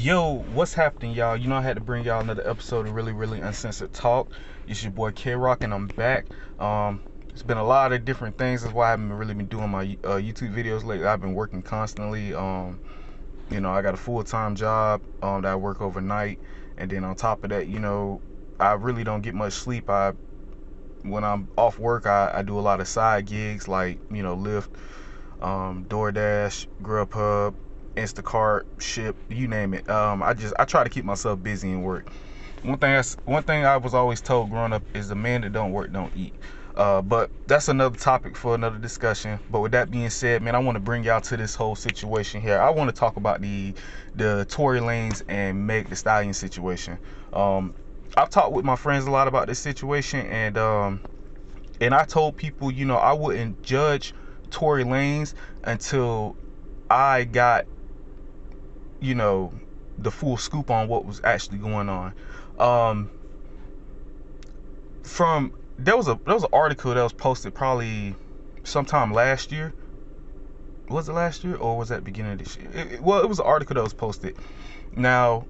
Yo, what's happening, y'all? You know, I had to bring y'all another episode of Really Uncensored Talk. It's your boy K-Rock, and I'm back. It's been a lot of different things. That's why I haven't really been doing my YouTube videos lately. I've been working constantly. I got a full-time job that I work overnight, and then on top of that, I really don't get much sleep. When I'm off work, I do a lot of side gigs like Lyft, DoorDash, Grubhub, Instacart, Ship, you name it. I try to keep myself busy and work. One thing I was always told growing up is the man that don't work don't eat. But that's another topic for another discussion. But with that being said, man, I want to bring y'all to this whole situation here. I want to talk about the Tory Lanez and Meg Thee Stallion situation. I've talked with my friends a lot about this situation, and I told people, I wouldn't judge Tory Lanez until I got, the full scoop on what was actually going on. There was an article that was posted probably sometime last year. Was it last year or was that beginning of this year? It was an article that was posted. Now,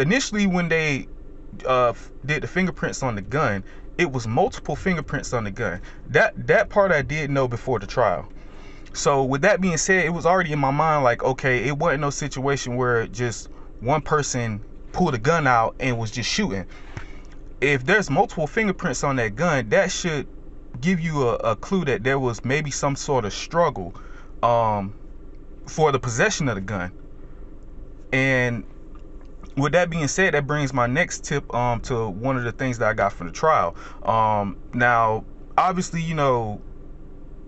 initially when they did the fingerprints on the gun, it was multiple fingerprints on the gun. That part I did know before the trial. So with that being said, it was already in my mind like, okay, it wasn't no situation where just one person pulled a gun out and was just shooting. If there's multiple fingerprints on that gun, that should give you a clue that there was maybe some sort of struggle for the possession of the gun. And with that being said, that brings my next tip to one of the things that I got from the trial. Now, obviously,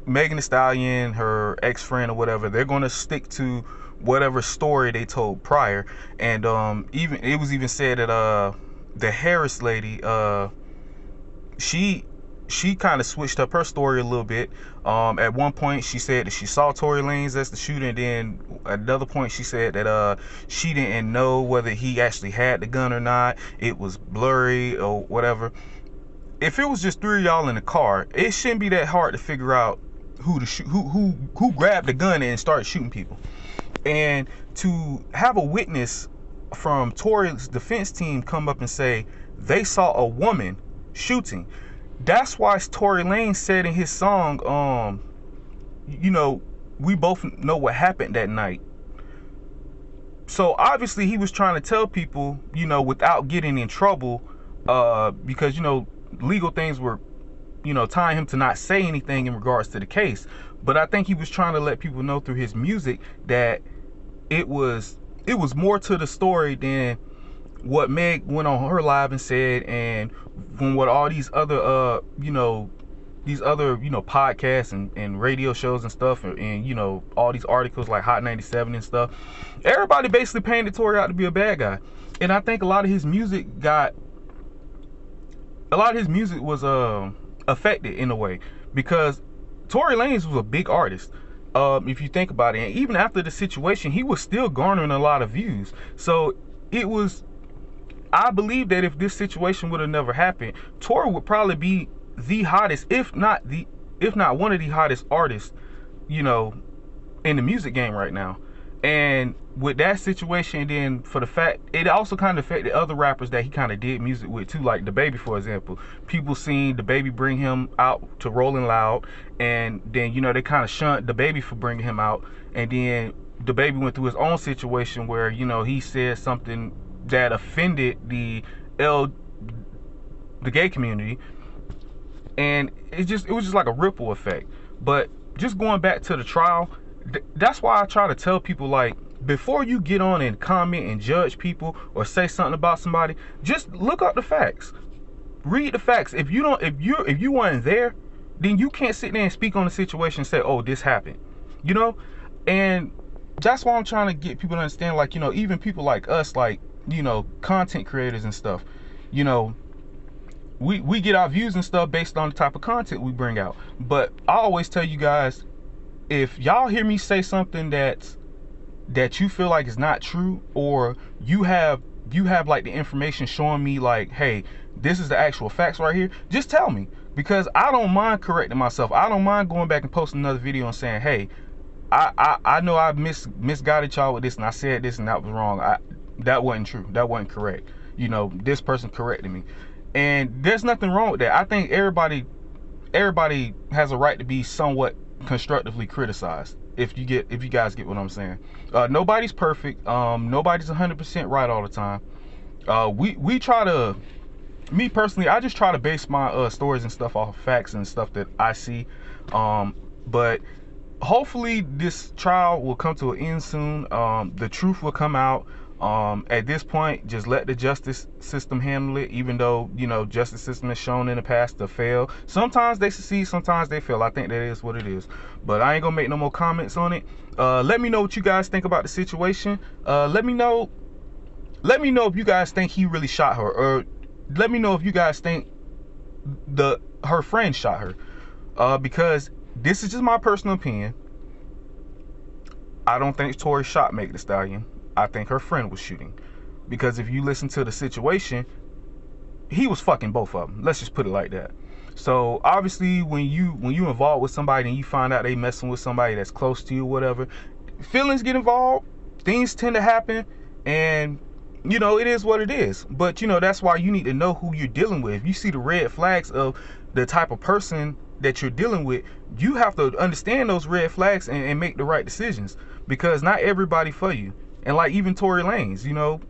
Megan Thee Stallion, her ex-friend or whatever, they're going to stick to whatever story they told prior. And even it was even said that the Harris lady, she kind of switched up her story a little bit. At one point she said that she saw Tory Lanez as the shooter, and then at another point she said that she didn't know whether he actually had the gun or not. It was blurry or whatever. If it was just three of y'all in the car, it shouldn't be that hard to figure out who grabbed the gun and started shooting people. And to have a witness from Tory's defense team come up and say they saw a woman shooting, that's why Tory Lanez said in his song, we both know what happened that night. So obviously he was trying to tell people, without getting in trouble, because legal things were tying him to not say anything in regards to the case. But I think he was trying to let people know through his music that it was more to the story than what Meg went on her live and said, and from what all these other podcasts and radio shows and stuff, and all these articles like Hot 97 and stuff. Everybody basically painted Tory out to be a bad guy. And I think a lot of his music was affected in a way, because Tory Lanez was a big artist. If you think about it, and even after the situation, he was still garnering a lot of views. So I believe that if this situation would have never happened, Tory would probably be the hottest, if not one of the hottest artists, in the music game right now. And with that situation, then for the fact, it also kind of affected other rappers that he kind of did music with too, like DaBaby, for example. People seen DaBaby bring him out to Rolling Loud, and then they kind of shunned DaBaby for bringing him out. And then DaBaby went through his own situation where he said something that offended the gay community, and it was just like a ripple effect. But just going back to the trial, that's why I try to tell people, like, before you get on and comment and judge people or say something about somebody, just look up the facts, read the facts. If you weren't there, then you can't sit there and speak on the situation and say, oh, this happened, and that's why I'm trying to get people to understand, like, even people like us, like, content creators and stuff, we get our views and stuff based on the type of content we bring out. But I always tell you guys, if y'all hear me say something that you feel like is not true, or you have like the information showing me like, hey, this is the actual facts right here, just tell me, because I don't mind correcting myself. I don't mind going back and posting another video and saying, hey, I know I misguided y'all with this, and I said this and that was wrong. that wasn't true. That wasn't correct. You know, this person corrected me, and there's nothing wrong with that. I think everybody has a right to be somewhat constructively criticized. If you guys get what I'm saying. Nobody's perfect. Nobody's 100% right all the time. We try to, me personally, I just try to base my stories and stuff off of facts and stuff that I see. But hopefully this trial will come to an end soon. The truth will come out. At this point, just let the justice system handle it, even though, you know, justice system has shown in the past to fail. Sometimes they succeed, sometimes they fail. I think that is what it is. But I ain't gonna make no more comments on it. Let me know what you guys think about the situation. Let me know if you guys think he really shot her, or let me know if you guys think her friend shot her. Because this is just my personal opinion. I don't think Tory shot Meg Thee Stallion. I think her friend was shooting. Because if you listen to the situation, he was fucking both of them. Let's just put it like that. So obviously when you involved with somebody and you find out they messing with somebody that's close to you or whatever, feelings get involved, things tend to happen, and you know, it is what it is. But you know, that's why you need to know who you're dealing with. If you see the red flags of the type of person that you're dealing with, you have to understand those red flags and make the right decisions, because not everybody for you. And like even Tory Lanez, you know,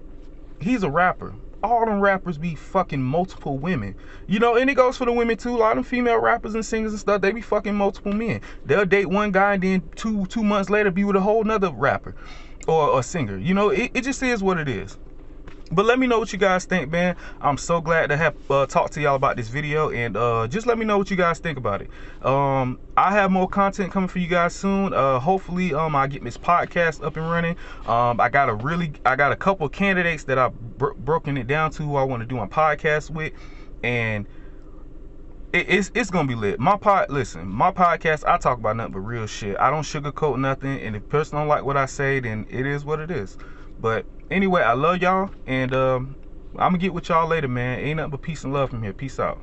he's a rapper. All them rappers be fucking multiple women, you know, and it goes for the women too. A lot of them female rappers and singers and stuff, they be fucking multiple men. They'll date one guy and then two months later be with a whole nother rapper or a singer. You know, it just is what it is. But let me know what you guys think, man. I'm so glad to have talked to y'all about this video, and just let me know what you guys think about it. I have more content coming for you guys soon. Hopefully I get this podcast up and running. I got a couple of candidates that I've broken it down to who I want to do my podcast with, and it's gonna be lit. Listen, my podcast, I talk about nothing but real shit. I don't sugarcoat nothing, and if a person don't like what I say, then it is what it is. But anyway, I love y'all, and I'm gonna get with y'all later, man. Ain't nothing but peace and love from here. Peace out.